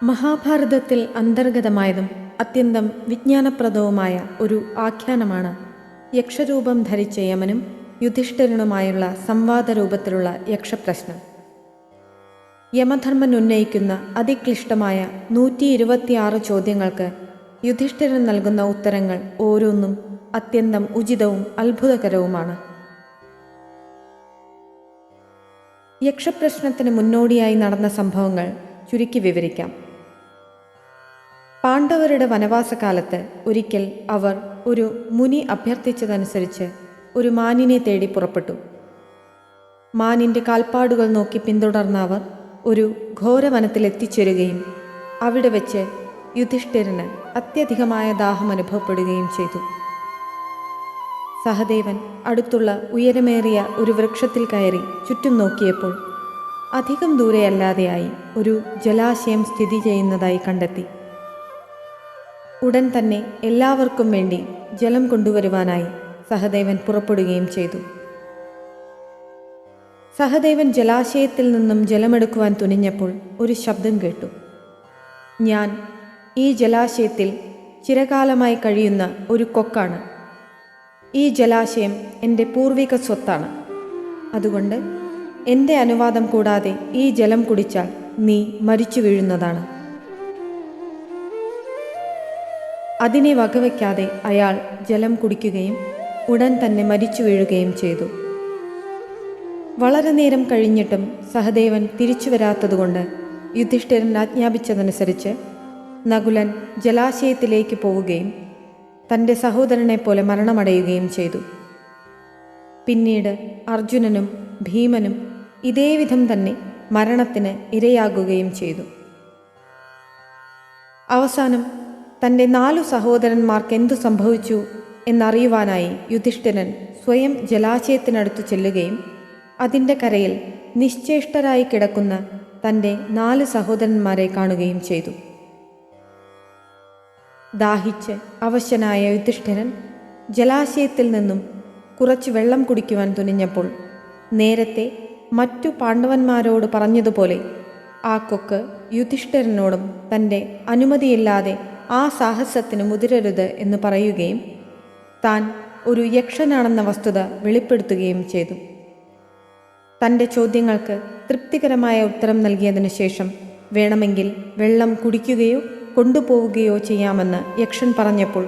മഹാഭാരതത്തിൽ അന്തർഗതമായതും അത്യന്തം വിജ്ഞാനപ്രദവുമായ ഒരു ആഖ്യാനമാണ് യക്ഷരൂപം ധരിച്ച യമനും യുധിഷ്ഠിരനുമായുള്ള സംവാദരൂപത്തിലുള്ള യക്ഷപ്രശ്നം. യമധർമ്മൻ ഉന്നയിക്കുന്ന അതിക്ലിഷ്ടമായ 126 ചോദ്യങ്ങൾക്ക് യുധിഷ്ഠിരൻ നൽകുന്ന ഉത്തരങ്ങൾ ഓരോന്നും അത്യന്തം ഉചിതവും അത്ഭുതകരവുമാണ്. യക്ഷപ്രശ്നത്തിന് മുന്നോടിയായി നടന്ന സംഭവങ്ങൾ ചുരുക്കി വിവരിക്കാം. പാണ്ഡവരുടെ വനവാസകാലത്ത് ഒരിക്കൽ അവർ ഒരു മുനി അഭ്യർത്ഥിച്ചതനുസരിച്ച് ഒരു മാനിനെ തേടി പുറപ്പെട്ടു. മാനിൻ്റെ കാൽപ്പാടുകൾ നോക്കി പിന്തുടർന്ന അവർ ഒരു ഘോരവനത്തിൽ എത്തിച്ചേരുകയും അവിടെ വെച്ച് യുധിഷ്ഠിരന് അത്യധികമായ ദാഹം അനുഭവപ്പെടുകയും ചെയ്തു. സഹദേവൻ അടുത്തുള്ള ഉയരമേറിയ ഒരു വൃക്ഷത്തിൽ കയറി ചുറ്റും നോക്കിയപ്പോൾ അധികം ദൂരെയല്ലാതെയായി ഒരു ജലാശയം സ്ഥിതി ചെയ്യുന്നതായി കണ്ടെത്തി. ഉടൻ തന്നെ എല്ലാവർക്കും വേണ്ടി ജലം കൊണ്ടുവരുവാനായി സഹദേവൻ പുറപ്പെടുകയും ചെയ്തു. സഹദേവൻ ജലാശയത്തിൽ നിന്നും ജലമെടുക്കുവാൻ തുനിഞ്ഞപ്പോൾ ഒരു ശബ്ദം കേട്ടു. ഞാൻ ഈ ജലാശയത്തിൽ ചിരകാലമായി കഴിയുന്ന ഒരു കൊക്കാണ്. ഈ ജലാശയം എൻ്റെ പൂർവിക സ്വത്താണ്. അതുകൊണ്ട് എൻ്റെ അനുവാദം കൂടാതെ ഈ ജലം കുടിച്ചാൽ നീ മരിച്ചു വീഴുന്നതാണ്. അതിനെ വകവയ്ക്കാതെ അയാൾ ജലം കുടിക്കുകയും ഉടൻ തന്നെ മരിച്ചു വീഴുകയും ചെയ്തു. വളരെ നേരം കഴിഞ്ഞിട്ടും സഹദേവൻ തിരിച്ചു വരാത്തതുകൊണ്ട് യുധിഷ്ഠിരൻ ആജ്ഞാപിച്ചതനുസരിച്ച് നകുലൻ ജലാശയത്തിലേക്ക് പോവുകയും തൻ്റെ സഹോദരനെ പോലെ മരണമടയുകയും ചെയ്തു. പിന്നീട് അർജുനനും ഭീമനും ഇതേവിധം തന്നെ മരണത്തിന് ഇരയാകുകയും ചെയ്തു. അവസാനം തൻ്റെ 4 സഹോദരന്മാർക്ക് എന്തു സംഭവിച്ചു എന്നറിയുവാനായി യുധിഷ്ഠിരൻ സ്വയം ജലാശയത്തിനടുത്ത് ചെല്ലുകയും അതിൻ്റെ കരയിൽ നിശ്ചേഷ്ടരായി കിടക്കുന്ന തൻ്റെ 4 സഹോദരന്മാരെ കാണുകയും ചെയ്തു. ദാഹിച്ച് അവശനായ യുധിഷ്ഠിരൻ ജലാശയത്തിൽ നിന്നും കുറച്ച് വെള്ളം കുടിക്കുവാൻ തുനിഞ്ഞപ്പോൾ നേരത്തെ മറ്റു പാണ്ഡവന്മാരോട് പറഞ്ഞതുപോലെ ആ കൊക്ക് യുധിഷ്ഠിരനോടും തൻ്റെ അനുമതിയില്ലാതെ ആ സാഹസത്തിന് മുതിരരുത് എന്ന് പറയുകയും താൻ ഒരു യക്ഷനാണെന്ന വസ്തുത വെളിപ്പെടുത്തുകയും ചെയ്തു. തൻ്റെ ചോദ്യങ്ങൾക്ക് തൃപ്തികരമായ ഉത്തരം നൽകിയതിനു ശേഷം വേണമെങ്കിൽ വെള്ളം കുടിക്കുകയോ കൊണ്ടുപോവുകയോ ചെയ്യാമെന്ന് യക്ഷൻ പറഞ്ഞപ്പോൾ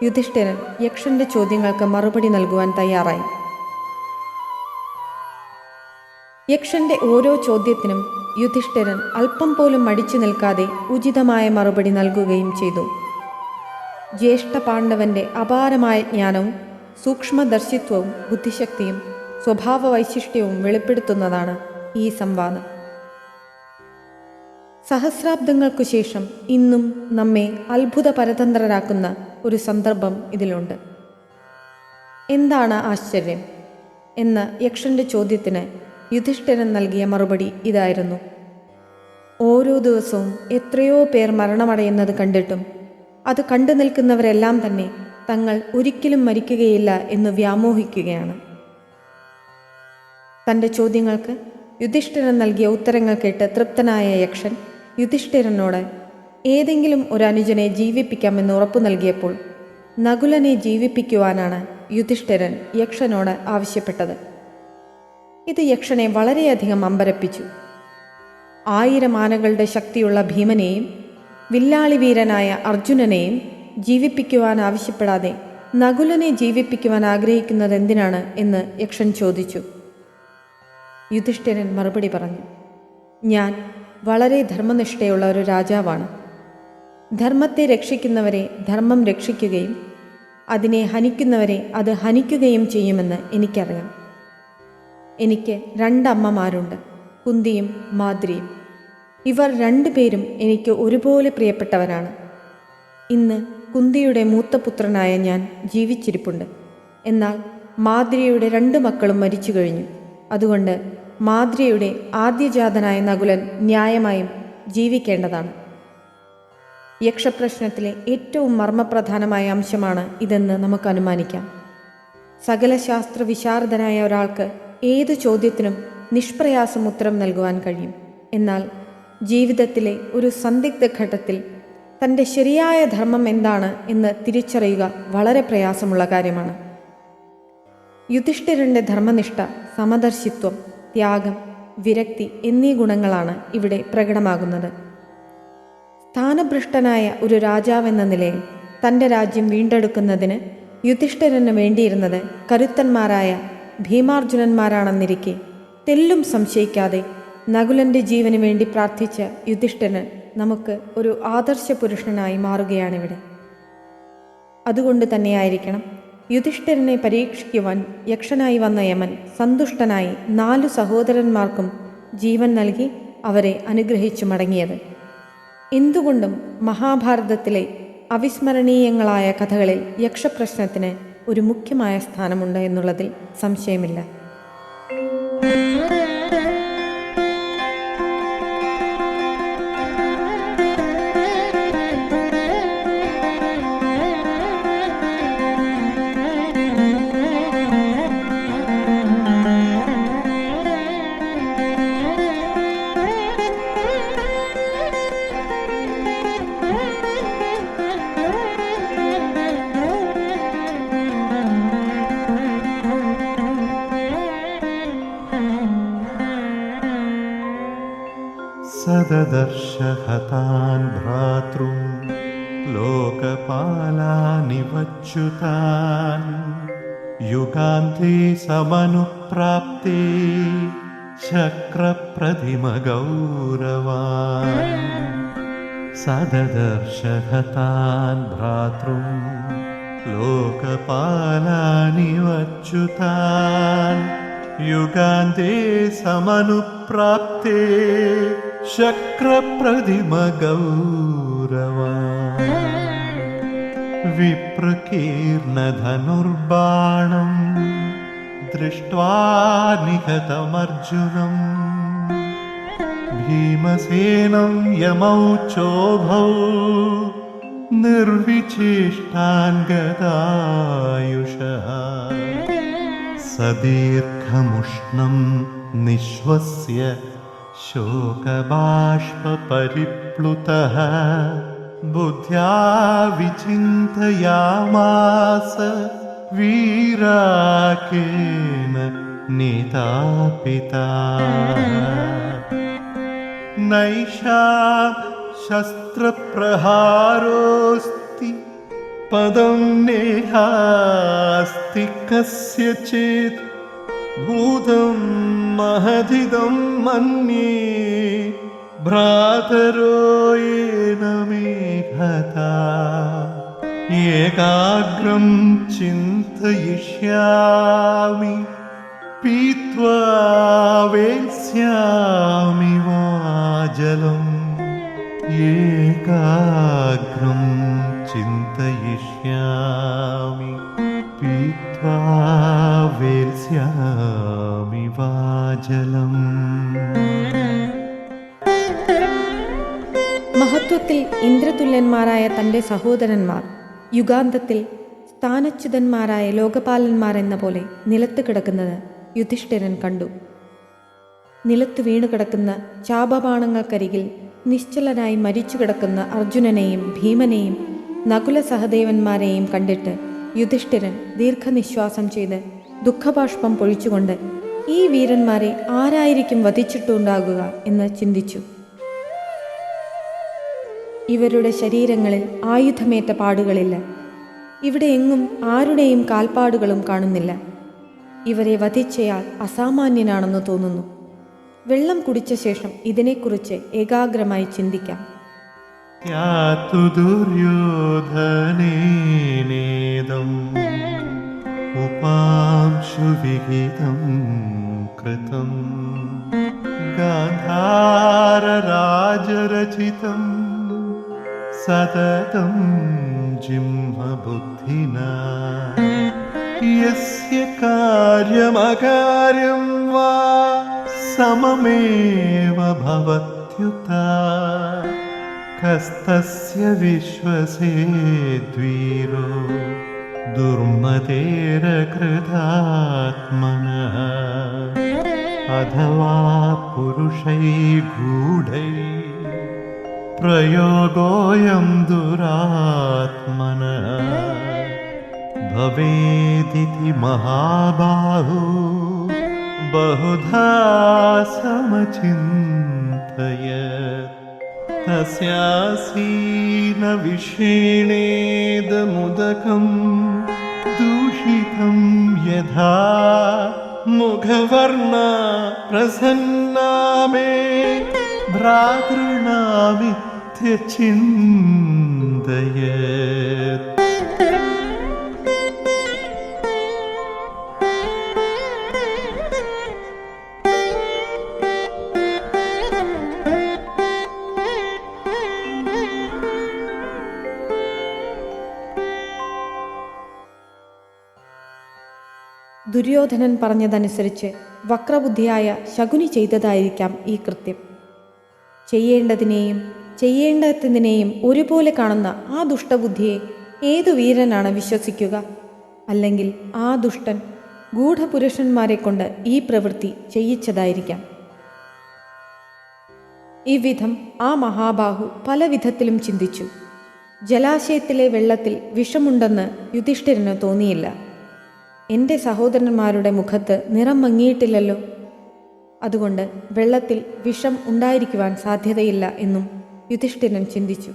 യുധിഷ്ഠിരൻ യക്ഷൻ്റെ ചോദ്യങ്ങൾക്ക് മറുപടി നൽകുവാൻ തയ്യാറായി. യക്ഷൻ്റെ ഓരോ ചോദ്യത്തിനും യുധിഷ്ഠിരൻ അല്പം പോലും മടിച്ചു നിൽക്കാതെ ഉചിതമായ മറുപടി നൽകുകയും ചെയ്തു. ജ്യേഷ്ഠ പാണ്ഡവന്റെ അപാരമായ ജ്ഞാനവും സൂക്ഷ്മദർശിത്വവും ബുദ്ധിശക്തിയും സ്വഭാവ വൈശിഷ്ട്യവും വെളിപ്പെടുത്തുന്നതാണ് ഈ സംവാദം. സഹസ്രാബ്ദങ്ങൾക്കു ശേഷം ഇന്നും നമ്മെ അത്ഭുത പരതന്ത്രരാക്കുന്ന ഒരു സന്ദർഭം ഇതിലുണ്ട്. എന്താണ് ആശ്ചര്യം എന്ന യക്ഷന്റെ ചോദ്യത്തിന് യുധിഷ്ഠിരൻ നൽകിയ മറുപടി ഇതായിരുന്നു. ഓരോ ദിവസവും എത്രയോ പേർ മരണമടയുന്നത് കണ്ടിട്ടും അത് കണ്ടു നിൽക്കുന്നവരെല്ലാം തന്നെ തങ്ങൾ ഒരിക്കലും മരിക്കുകയില്ല എന്ന് വ്യാമോഹിക്കുകയാണ്. തൻ്റെ ചോദ്യങ്ങൾക്ക് യുധിഷ്ഠിരൻ നൽകിയ ഉത്തരങ്ങൾ കേട്ട് തൃപ്തനായ യക്ഷൻ യുധിഷ്ഠിരനോട് ഏതെങ്കിലും ഒരു അനുജനെ ജീവിപ്പിക്കാമെന്ന് ഉറപ്പു നൽകിയപ്പോൾ നകുലനെ ജീവിപ്പിക്കുവാനാണ് യുധിഷ്ഠിരൻ യക്ഷനോട് ആവശ്യപ്പെട്ടത്. ഇത് യക്ഷനെ വളരെയധികം അമ്പരപ്പിച്ചു. 1000 ആനകളുടെ ശക്തിയുള്ള ഭീമനെയും വില്ലാളി വീരനായ അർജുനനെയും ജീവിപ്പിക്കുവാൻ ആവശ്യപ്പെടാതെ നകുലനെ ജീവിപ്പിക്കുവാൻ ആഗ്രഹിക്കുന്നത് എന്തിനാണ് എന്ന് യക്ഷൻ ചോദിച്ചു. യുധിഷ്ഠിരൻ മറുപടി പറഞ്ഞു, ഞാൻ വളരെ ധർമ്മനിഷ്ഠയുള്ള ഒരു രാജാവാണ്. ധർമ്മത്തെ രക്ഷിക്കുന്നവരെ ധർമ്മം രക്ഷിക്കുകയും അതിനെ ഹനിക്കുന്നവരെ അത് ഹനിക്കുകയും ചെയ്യുമെന്ന് എനിക്കറിയാം. എനിക്ക് 2 അമ്മമാരുണ്ട്, കുന്തിയും മാദ്രിയും. ഇവർ 2 പേരും എനിക്ക് ഒരുപോലെ പ്രിയപ്പെട്ടവരാണ്. ഇന്ന് കുന്തിയുടെ മൂത്ത പുത്രനായ ഞാൻ ജീവിച്ചിരിപ്പുണ്ട്. എന്നാൽ മാദ്രിയുടെ 2 മക്കളും മരിച്ചു കഴിഞ്ഞു. അതുകൊണ്ട് മാദ്രിയുടെ ആദ്യജാതനായ നകുലൻ ന്യായമായും ജീവിക്കേണ്ടതാണ്. യക്ഷപ്രശ്നത്തിലെ ഏറ്റവും മർമ്മപ്രധാനമായ അംശമാണ് ഇതെന്ന് നമുക്ക് അനുമാനിക്കാം. സകല ശാസ്ത്ര വിശാരദനായ ഒരാൾക്ക് ഏതു ചോദ്യത്തിനും നിഷ്പ്രയാസം ഉത്തരം നൽകുവാൻ കഴിയും. എന്നാൽ ജീവിതത്തിലെ ഒരു സന്ദിഗ്ധ ഘട്ടത്തിൽ തൻ്റെ ശരിയായ ധർമ്മം എന്താണ് എന്ന് തിരിച്ചറിയുക വളരെ പ്രയാസമുള്ള കാര്യമാണ്. യുധിഷ്ഠിരൻ്റെ ധർമ്മനിഷ്ഠ, സമദർശിത്വം, ത്യാഗം, വിരക്തി എന്നീ ഗുണങ്ങളാണ് ഇവിടെ പ്രകടമാകുന്നത്. സ്ഥാനഭ്രഷ്ടനായ ഒരു രാജാവെന്ന നിലയിൽ തൻ്റെ രാജ്യം വീണ്ടെടുക്കുന്നതിന് യുധിഷ്ഠിരന് വേണ്ടിയിരുന്നത് കരുത്തന്മാരായ ഭീമാർജുനന്മാരാണെന്നിരിക്കെ തെല്ലും സംശയിക്കാതെ നകുലൻ്റെ ജീവന് വേണ്ടി പ്രാർത്ഥിച്ച യുധിഷ്ഠിരൻ നമുക്ക് ഒരു ആദർശ പുരുഷനായി മാറുകയാണിവിടെ. അതുകൊണ്ട് തന്നെയായിരിക്കണം യുധിഷ്ഠിരനെ പരീക്ഷിക്കുവാൻ യക്ഷനായി വന്ന യമൻ സന്തുഷ്ടനായി 4 സഹോദരന്മാർക്കും ജീവൻ നൽകി അവരെ അനുഗ്രഹിച്ചു മടങ്ങിയത്. എന്തുകൊണ്ടും മഹാഭാരതത്തിലെ അവിസ്മരണീയങ്ങളായ കഥകളിൽ യക്ഷപ്രശ്നത്തിന് ഒരു മുഖ്യമായ സ്ഥാനമുണ്ട് എന്നുള്ളതിൽ സംശയമില്ല. സദദർശഹതാൻ ഭ്രാതൃം ലോകപാലാനിവച്യുതാൻ യുഗാന്തേ സമനുപ്രാപ്തേ ശക്രപ്രതിമഗൗരവാൻ. സദദർശഹതാൻ ഭ്രാതൃം ലോകപാലാനിവച്യുതാൻ യുഗാന്തേ സമനുപ്രാപ്തേ ശക്രപ്രതിമഗൗരവാൻ. വിപ്രകീർണധനുർബാണം ദൃഷ്ട്വാ നിഹതമർജുനം ഭീമസേനം യമൗ ചോഭൗ നിർവിചേഷ്ടാൻ ഗദായുഷഃ. സദീർഘമുഷ്ണം നിശ്വസ്യ ശോകബാഷ്പരിപ്ലുതഃ ബുദ്ധ്യാ വിചിന്തയാമാസ വീരാക്കേന നിതാപിതാ. നൈഷാം ശസ്ത്രപ്രഹാരോസ്തി പദം നേഹാസ്തി കസ്യചിത് ഭൂതം മഹദിദം മന്യേ ഭ്രാതരോ യേന മേ ഹതാ. ഏകാഗ്രം ചിന്തയിഷ്യാമി പീത്വാ വേത്സ്യാമി വാജലം. ഏകാഗ്രം ചിന്തയിഷ്യാമി പീത്വാ വേത്സ്യാമി വാജലം. മഹത്വത്തിൽ ഇന്ദ്രതുല്യന്മാരായ തൻ്റെ സഹോദരന്മാർ യുഗാന്തത്തിൽ സ്ഥാനച്യുതന്മാരായ ലോകപാലന്മാരെന്ന പോലെ നിലത്ത് കിടക്കുന്നത് യുധിഷ്ഠിരൻ കണ്ടു. നിലത്ത് വീണു കിടക്കുന്ന ചാപബാണങ്ങൾക്കരികിൽ നിശ്ചലനായി മരിച്ചു കിടക്കുന്ന അർജുനനെയും ഭീമനെയും നകുല സഹദേവന്മാരെയും കണ്ടിട്ട് യുധിഷ്ഠിരൻ ദീർഘനിശ്വാസം ചെയ്ത് ദുഃഖബാഷ്പം പൊഴിച്ചുകൊണ്ട് ഈ വീരന്മാരെ ആരായിരിക്കും വധിച്ചിട്ടുണ്ടാകുക എന്ന് ചിന്തിച്ചു. ഇവരുടെ ശരീരങ്ങളിൽ ആയുധമേറ്റ പാടുകളില്ല. ഇവിടെ എങ്ങും ആരുടെയും കാൽപ്പാടുകളും കാണുന്നില്ല. ഇവരെ വധിച്ചയാൾ അസാമാന്യനാണെന്ന് തോന്നുന്നു. വെള്ളം കുടിച്ച ശേഷം ഇതിനെക്കുറിച്ച് ഏകാഗ്രമായി ചിന്തിക്കാം. യാതു ദുര്യോധനേനേദം ഉപാംശു വിഹിതം കൃതം ഗാന്ധാരരാജരചിതം സതതം ജിംഹബുദ്ധിനാ. യസ്യ കാര്യമകാര്യം വാ സമമേവ ഭവത്യുതാ. കസ്തസ്യ വിശ്വസേദ്വീരോ दुर्मतेरकृतात्मनः अथवा पुरुषैर्गूढैः प्रयोगोऽयं दुरात्मनः भवेदिति महाबाहो बहुधा समचिन्तयत् तस्यासीन विषीणेदमुदकं दूषितं यथा मुखवर्णा प्रसन्ना मे भ्रातॄणामित्यचिन्तयत् ദുര്യോധനൻ പറഞ്ഞതനുസരിച്ച് വക്രബുദ്ധിയായ ശകുനി ചെയ്തതായിരിക്കാം ഈ കൃത്യം. ചെയ്യേണ്ടതിനെയും ചെയ്യേണ്ടാത്തതിനെയും ഒരുപോലെ കാണുന്ന ആ ദുഷ്ടബുദ്ധിയെ ഏതു വീരനാണ് വിശ്വസിക്കുക? അല്ലെങ്കിൽ ആ ദുഷ്ടൻ ഗൂഢപുരുഷന്മാരെ കൊണ്ട് ഈ പ്രവൃത്തി ചെയ്യിച്ചതായിരിക്കാം. ഇவ்விധം ആ മഹാബാഹു പല വിധത്തിലും ചിന്തിച്ചു. ജലാശയത്തിലെ വെള്ളത്തിൽ വിഷമുണ്ടെന്ന് യുധിഷ്ഠിരന് തോന്നിയില്ല. എൻ്റെ സഹോദരന്മാരുടെ മുഖത്ത് നിറം മങ്ങിയിട്ടില്ലല്ലോ, അതുകൊണ്ട് വെള്ളത്തിൽ വിഷം ഉണ്ടായിരിക്കുവാൻ സാധ്യതയില്ല എന്നും യുധിഷ്ഠിരൻ ചിന്തിച്ചു.